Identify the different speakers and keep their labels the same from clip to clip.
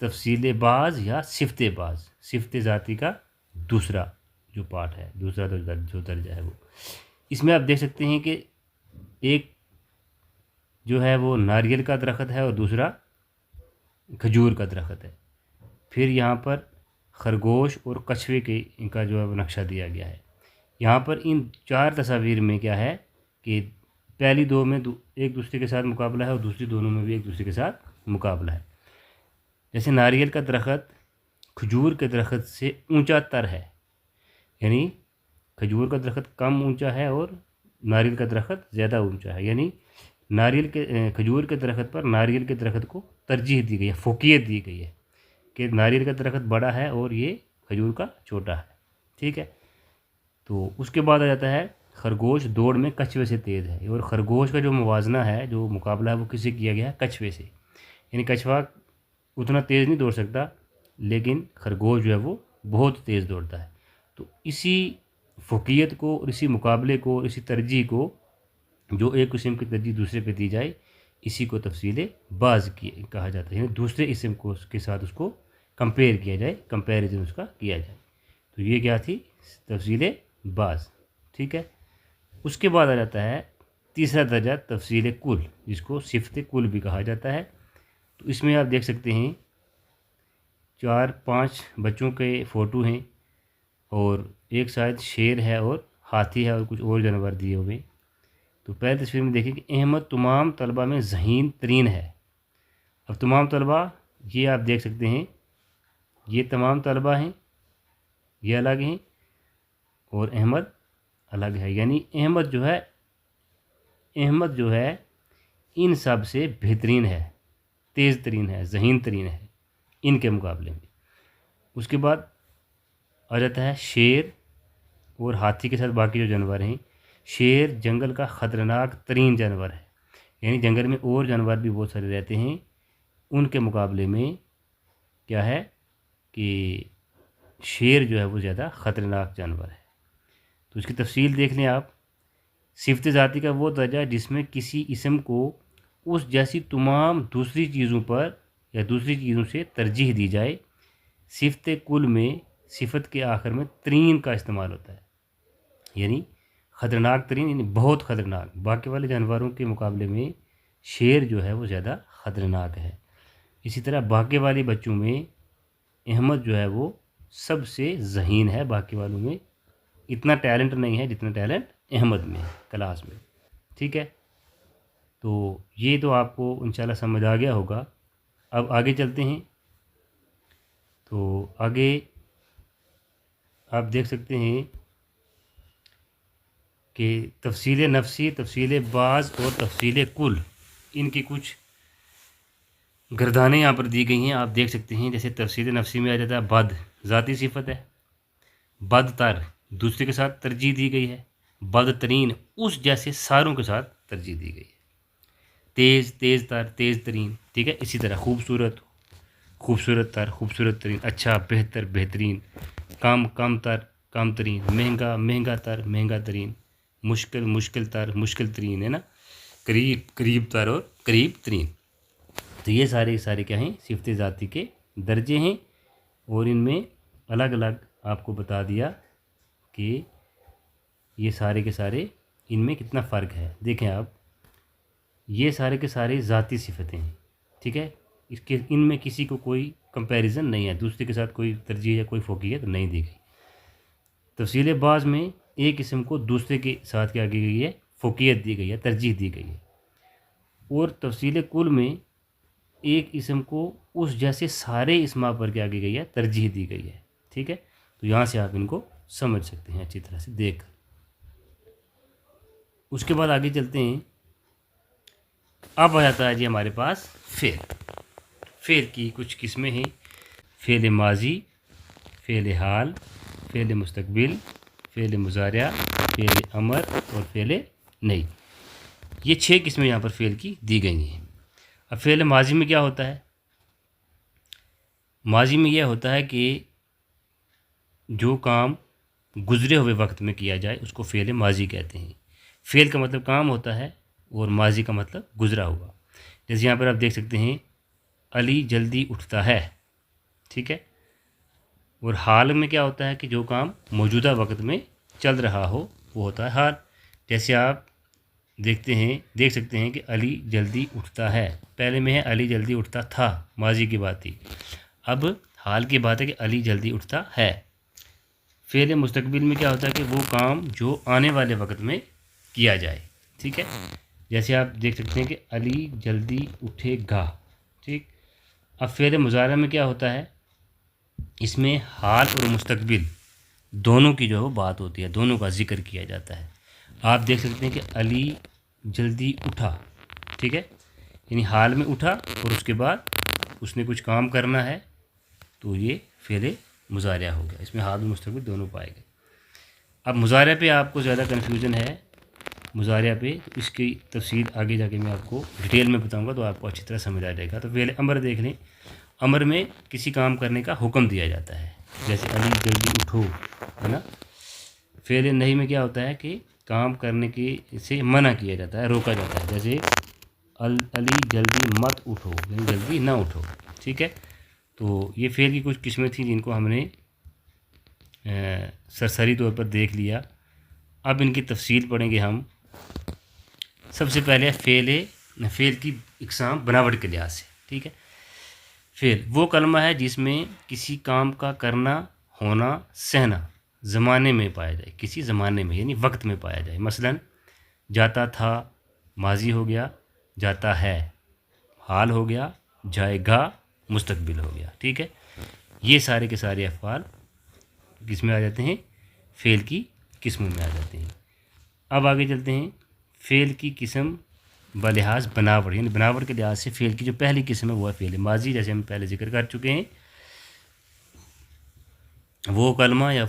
Speaker 1: تفصیل باز یا صفت باز، صفت ذاتی کا دوسرا جو پارٹ ہے، دوسرا جو درجہ ہے وہ، اس میں آپ دیکھ سکتے ہیں کہ ایک جو ہے وہ ناریل کا درخت ہے اور دوسرا کھجور کا درخت ہے. پھر یہاں پر خرگوش اور کچھوے کے ان کا جو ہے وہ نقشہ دیا گیا ہے. یہاں پر ان 4 تصاویر میں کیا ہے کہ پہلی 2 میں ایک دوسرے کے ساتھ مقابلہ ہے اور دوسری دونوں میں بھی ایک دوسرے کے ساتھ مقابلہ ہے. جیسے ناریل کا درخت کھجور کے درخت سے اونچا تر ہے، یعنی کھجور کا درخت کم اونچا ہے اور ناریل کا درخت زیادہ اونچا ہے، یعنی کھجور کے درخت پر ناریل کے درخت کو ترجیح دی گئی ہے، فوقیت دی گئی ہے کہ ناریل کا درخت بڑا ہے اور یہ کھجور کا چھوٹا ہے. ٹھیک ہے. تو اس کے بعد آ جاتا ہے خرگوش دوڑ میں کچھوے سے تیز ہے، اور خرگوش کا جو موازنہ ہے، جو مقابلہ ہے، وہ کس سے کیا گیا ہے؟ کچھوے سے. یعنی کچھوا اتنا تیز نہیں دوڑ سکتا، لیکن خرگوش جو ہے وہ بہت تیز دوڑتا ہے. تو اسی فوقیت کو اور اسی مقابلے کو اور اسی ترجیح کو، جو ایک قسم کی ترجیح دوسرے پہ دی جائے، اسی کو تفصیل باز کہا جاتا ہے. یعنی دوسرے اسم کو اس کے ساتھ اس کو کمپیئر کیا جائے، کمپیریزن اس کا کیا جائے. تو یہ کیا تھی؟ تفصیل باز. ٹھیک ہے. اس کے بعد آ جاتا ہے تیسرا درجہ تفصیل کل، جس کو صفت کل بھی کہا جاتا ہے. تو اس میں آپ دیکھ سکتے ہیں 4-5 بچوں کے فوٹو ہیں، اور ایک شاید شیر ہے اور ہاتھی ہے اور کچھ اور جانور دیے ہوئے. تو پہلی تصویر میں دیکھیں کہ احمد تمام طلبہ میں ذہین ترین ہے. اب تمام طلبہ یہ آپ دیکھ سکتے ہیں، یہ تمام طلبہ ہیں، یہ الگ ہیں اور احمد الگ ہے. یعنی احمد جو ہے ان سب سے بہترین ہے، تیز ترین ہے، ذہین ترین ہے ان کے مقابلے میں. اس کے بعد آ جاتا ہے شیر اور ہاتھی کے ساتھ باقی جو جانور ہیں. شیر جنگل کا خطرناک ترین جانور ہے، یعنی جنگل میں اور جانور بھی بہت سارے رہتے ہیں، ان کے مقابلے میں کیا ہے کہ شیر جو ہے وہ زیادہ خطرناک جانور ہے. تو اس کی تفصیل دیکھ لیں آپ. صفت ذاتی کا وہ درجہ جس میں کسی اسم کو اس جیسی تمام دوسری چیزوں پر یا دوسری چیزوں سے ترجیح دی جائے. صفت کل میں صفت کے آخر میں ترین کا استعمال ہوتا ہے، یعنی خطرناک ترین، یعنی بہت خطرناک. باقی والے جانوروں کے مقابلے میں شیر جو ہے وہ زیادہ خطرناک ہے. اسی طرح باقی والے بچوں میں احمد جو ہے وہ سب سے ذہین ہے، باقی والوں میں اتنا ٹیلنٹ نہیں ہے جتنا ٹیلنٹ احمد میں ہے کلاس میں. ٹھیک ہے. تو یہ تو آپ کو انشاءاللہ سمجھ آ گیا ہوگا. اب آگے چلتے ہیں. تو آگے آپ دیکھ سکتے ہیں کہ تفصیل نفسی، تفصیل بعض اور تفصیل کل، ان کی کچھ گردانیں یہاں پر دی گئی ہیں، آپ دیکھ سکتے ہیں. جیسے تفصیل نفسی میں آ جاتا ہے بد، ذاتی صفت ہے. بد تر دوسرے کے ساتھ ترجیح دی گئی ہے. بد ترین اس جیسے ساروں کے ساتھ ترجیح دی گئی ہے. تیز، تیز تر، تیز ترین. ٹھیک ہے. اسی طرح خوبصورت، خوبصورت تر، خوبصورت ترین. اچھا، بہتر، بہترین. کم، کم تر، کم ترین. مہنگا، مہنگا تر، مہنگا ترین. مشکل، مشکل تر، مشکل ترین، ہے نا. قریب، قریب تر اور قریب ترین. تو یہ سارے کیا ہیں؟ صفت ذاتی کے درجے ہیں، اور ان میں الگ الگ آپ کو بتا دیا کہ یہ سارے کے سارے ان میں کتنا فرق ہے. دیکھیں آپ، یہ سارے کے سارے ذاتی صفتیں ہیں. ٹھیک ہے. ان میں کسی کو کوئی کمپیریزن نہیں ہے، دوسرے کے ساتھ کوئی ترجیح یا کوئی فوقیت نہیں دی گئی. تفصیل بعض میں ایک اسم کو دوسرے کے ساتھ کیا کی گئی ہے؟ فوقیت دی گئی ہے، ترجیح دی گئی ہے. اور تفصیل کل میں ایک اسم کو اس جیسے سارے اسما پر کیا کی گئی ہے؟ ترجیح دی گئی ہے. ٹھیک ہے. تو یہاں سے آپ ان کو سمجھ سکتے ہیں اچھی طرح سے دیکھ کر. اس کے بعد آگے چلتے ہیں. اب آ جاتا ہے جی ہمارے پاس فعل. فعل کی کچھ قسمیں ہیں. فعل ماضی، فعل حال، فعل مستقبل، فعل مضارع، فعل امر اور فعل نہیں. یہ 6 قسمیں یہاں پر فعل کی دی گئی ہیں. اب فعل ماضی میں کیا ہوتا ہے؟ ماضی میں یہ ہوتا ہے کہ جو کام گزرے ہوئے وقت میں کیا جائے اس کو فعل ماضی کہتے ہیں. فعل کا مطلب کام ہوتا ہے اور ماضی کا مطلب گزرا ہوا. جیسے یہاں پر آپ دیکھ سکتے ہیں علی جلدی اٹھتا ہے. ٹھیک ہے. اور حال میں کیا ہوتا ہے کہ جو کام موجودہ وقت میں چل رہا ہو وہ ہوتا ہے حال. جیسے آپ دیکھ سکتے ہیں کہ علی جلدی اٹھتا ہے. پہلے میں ہے علی جلدی اٹھتا تھا، ماضی کی بات تھی. اب حال کی بات ہے کہ علی جلدی اٹھتا ہے. فعل مستقبل میں کیا ہوتا ہے کہ وہ کام جو آنے والے وقت میں کیا جائے. ٹھیک ہے. جیسے آپ دیکھ سکتے ہیں کہ علی جلدی اٹھے گا. ٹھیک. اب فعل مضارع میں کیا ہوتا ہے، اس میں حال اور مستقبل دونوں کی جو ہے وہ بات ہوتی ہے، دونوں کا ذکر کیا جاتا ہے. آپ دیکھ سکتے ہیں کہ علی جلدی اٹھا. ٹھیک ہے. یعنی حال میں اٹھا اور اس کے بعد اس نے کچھ کام کرنا ہے تو یہ فعل مضارع ہو گیا. اس میں حال اور مستقبل دونوں پائے گئے. اب مضارع پہ آپ کو زیادہ کنفیوژن ہے، مضارع پہ تو اس کی تفصیل آگے جا کے میں آپ کو ڈیٹیل میں بتاؤں گا تو آپ کو اچھی طرح سمجھ آ جائے گا. تو فعل امر دیکھ لیں. امر میں کسی کام کرنے کا حکم دیا جاتا ہے، جیسے علی جلدی اٹھو، ہے نا. فعل نہیں میں کیا ہوتا ہے کہ کام کرنے کے سے منع کیا جاتا ہے، روکا جاتا ہے. جیسے علی جلدی مت اٹھو، یعنی جلدی نہ اٹھو. ٹھیک ہے. تو یہ فعل کی کچھ قسمیں تھیں جن کو ہم نے سرسری طور پر دیکھ لیا. اب ان کی تفصیل پڑھیں گے ہم. سب سے پہلے فعل کی اقسام بناوٹ کے لحاظ سے. ٹھیک ہے. فعل وہ کلمہ ہے جس میں کسی کام کا کرنا، ہونا، سہنا زمانے میں پایا جائے، کسی زمانے میں یعنی وقت میں پایا جائے. مثلا جاتا تھا ماضی ہو گیا، جاتا ہے حال ہو گیا، جائے گا مستقبل ہو گیا. ٹھیک ہے. یہ سارے کے سارے افعال کس میں آ جاتے ہیں، فعل کی قسموں میں آ جاتے ہیں. اب آگے چلتے ہیں. فعل کی قسم بلحاظ بناوٹ، یعنی بناوٹ کے لحاظ سے فعل کی جو پہلی قسم ہے وہ ہے فعل ماضی. جیسے ہم پہلے ذکر کر چکے ہیں، وہ کلمہ یا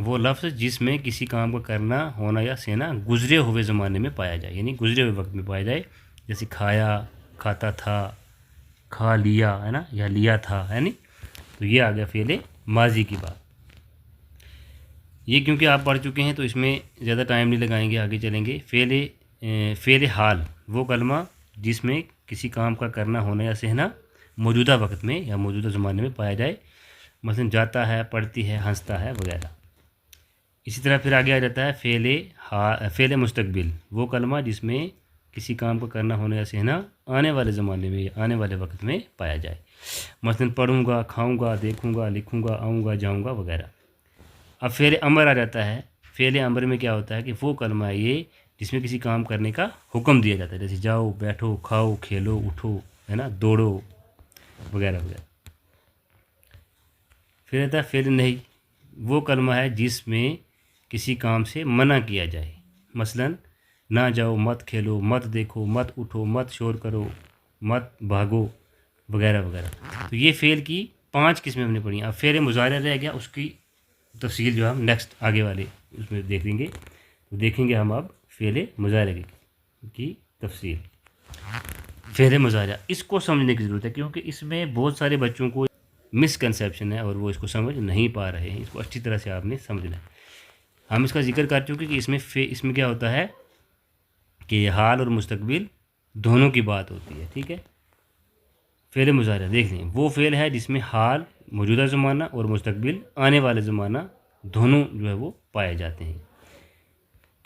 Speaker 1: وہ لفظ جس میں کسی کام کا کرنا، ہونا یا سہنا گزرے ہوئے زمانے میں پایا جائے، یعنی گزرے ہوئے وقت میں پایا جائے. جیسے کھایا، کھاتا تھا، کھا لیا، ہے نا، یا لیا تھا، ہے نہیں. تو یہ آ گیا فعل ماضی کی بات. یہ کیونکہ آپ پڑھ چکے ہیں تو اس میں زیادہ ٹائم نہیں لگائیں گے، آگے چلیں گے. فعل حال وہ کلمہ جس میں کسی کام کا کرنا، ہونا یا سہنا موجودہ وقت میں یا موجودہ زمانے میں پایا جائے. مثلا جاتا ہے، پڑھتی ہے، ہنستا ہے وغیرہ. اسی طرح پھر آگے آ جاتا ہے فعل مستقبل وہ کلمہ جس میں کسی کام کا کرنا، ہونا یا سہنا آنے والے زمانے میں یا آنے والے وقت میں پایا جائے. مثلا پڑھوں گا، کھاؤں گا، دیکھوں گا، لکھوں گا، آؤں گا، جاؤں گا وغیرہ. اب فعل امر آ جاتا ہے. فعل امر میں کیا ہوتا ہے کہ وہ کلمہ ہے یہ جس میں کسی کام کرنے کا حکم دیا جاتا ہے. جیسے جاؤ، بیٹھو، کھاؤ، کھیلو، اٹھو، ہے نا، دوڑو وغیرہ وغیرہ. پھر آتا ہے فعل نہیں وہ کلمہ ہے جس میں کسی کام سے منع کیا جائے. مثلا نہ جاؤ، مت کھیلو، مت دیکھو، مت اٹھو، مت شور کرو، مت بھاگو وغیرہ وغیرہ. تو یہ فعل کی 5 قسمیں ہم نے پڑھی. اب فعل مضارع رہ گیا، اس کی تفصیل جو ہم نیکسٹ آگے والے اس میں دیکھیں گے. دیکھیں گے ہم اب فعل مضارع کی تفصیل. فعل مضارع اس کو سمجھنے کی ضرورت ہے کیونکہ اس میں بہت سارے بچوں کو مسکنسیپشن ہے اور وہ اس کو سمجھ نہیں پا رہے ہیں. اس کو اچھی طرح سے آپ نے سمجھنا ہے. ہم اس کا ذکر کر چکے کہ اس میں کیا ہوتا ہے کہ حال اور مستقبل دونوں کی بات ہوتی ہے. ٹھیک ہے. فعل مضارع دیکھ لیں وہ فعل ہے جس میں حال موجودہ زمانہ اور مستقبل آنے والے زمانہ دونوں جو ہے وہ پائے جاتے ہیں.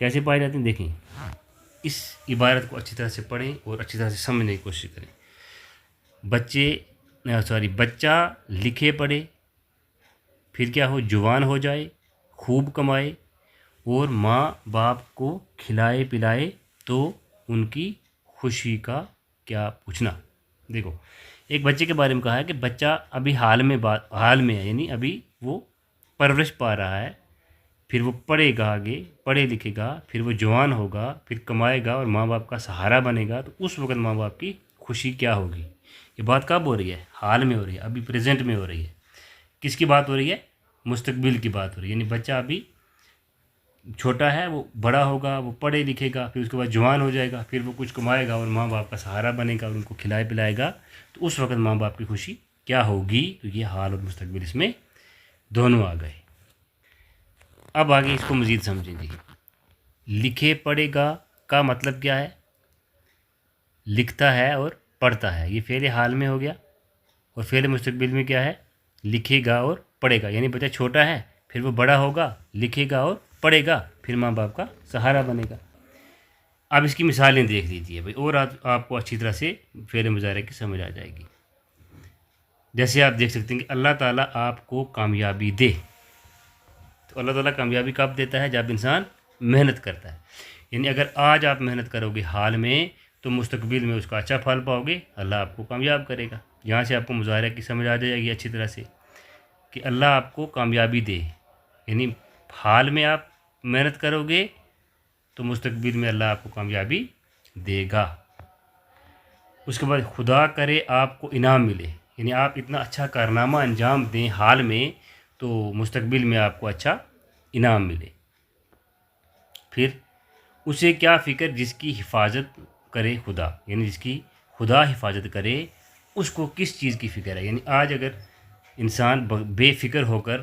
Speaker 1: کیسے پائے جاتے ہیں دیکھیں. اس عبارت کو اچھی طرح سے پڑھیں اور اچھی طرح سے سمجھنے کی کوشش کریں. بچہ لکھے پڑھے، پھر کیا ہو، جوان ہو جائے، خوب کمائے اور ماں باپ کو کھلائے پلائے تو ان کی خوشی کا کیا پوچھنا. دیکھو ایک بچے کے بارے میں کہا ہے کہ بچہ ابھی حال میں ہے، یعنی ابھی وہ پرورش پا رہا ہے. پھر وہ پڑھے گا، آگے پڑھے لکھے گا، پھر وہ جوان ہوگا، پھر کمائے گا اور ماں باپ کا سہارا بنے گا. تو اس وقت ماں باپ کی خوشی کیا ہوگی. یہ بات کب ہو رہی ہے، حال میں ہو رہی ہے، ابھی پریزنٹ میں ہو رہی ہے. کس کی بات ہو رہی ہے، مستقبل کی بات ہو رہی ہے. یعنی بچہ ابھی چھوٹا ہے، وہ بڑا ہوگا، وہ پڑھے لکھے گا، پھر اس کے بعد جوان ہو جائے گا، پھر وہ کچھ کمائے گا اور ماں باپ کا سہارا بنے گا اور ان کو کھلائے پلائے گا. تو اس وقت ماں باپ کی خوشی کیا ہوگی. تو یہ حال اور مستقبل اس میں دونوں آ گئے. اب آگے اس کو مزید سمجھیں جی. لکھے پڑھے گا کا مطلب کیا ہے، لکھتا ہے اور پڑھتا ہے. یہ فعل حال میں ہو گیا. اور فعل مستقبل میں کیا ہے، لکھے گا اور پڑھے گا، یعنی بچہ چھوٹا ہے پھر وہ بڑا ہوگا، لکھے گا اور پڑھے گا، پھر ماں باپ کا سہارا بنے گا۔ اب اس کی مثالیں دیکھ لیجیے بھائی، اور آپ کو اچھی طرح سے فعل مضارع کی سمجھ آ جائے گی۔ جیسے آپ دیکھ سکتے ہیں کہ اللہ تعالیٰ آپ کو کامیابی دے، تو اللہ تعالیٰ کامیابی کب دیتا ہے؟ جب انسان محنت کرتا ہے، یعنی اگر آج آپ محنت کرو گے حال میں تو مستقبل میں اس کا اچھا پھل پاؤ گے، اللہ آپ کو کامیاب کرے گا۔ یہاں سے آپ کو مضارع کی سمجھ آ جائے گی اچھی طرح سے کہ اللہ آپ کو کامیابی دے، یعنی حال میں آپ محنت کرو گے تو مستقبل میں اللہ آپ کو کامیابی دے گا۔ اس کے بعد خدا کرے آپ کو انعام ملے، یعنی آپ اتنا اچھا کارنامہ انجام دیں حال میں تو مستقبل میں آپ کو اچھا انعام ملے۔ پھر اسے کیا فکر جس کی حفاظت کرے خدا، یعنی جس کی خدا حفاظت کرے اس کو کس چیز کی فکر ہے؟ یعنی آج اگر انسان بے فکر ہو کر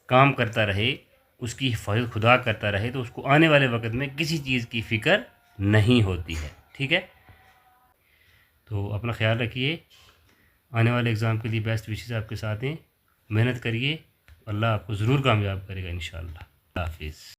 Speaker 1: کام کرتا رہے، اس کی حفاظت خدا کرتا رہے، تو اس کو آنے والے وقت میں کسی چیز کی فکر نہیں ہوتی ہے۔ ٹھیک ہے، تو اپنا خیال رکھیے، آنے والے ایگزام کے لیے بیسٹ وشز آپ کے ساتھ ہیں، محنت کریے، اللہ آپ کو ضرور کامیاب کرے گا انشاءاللہ۔ اللہ حافظ۔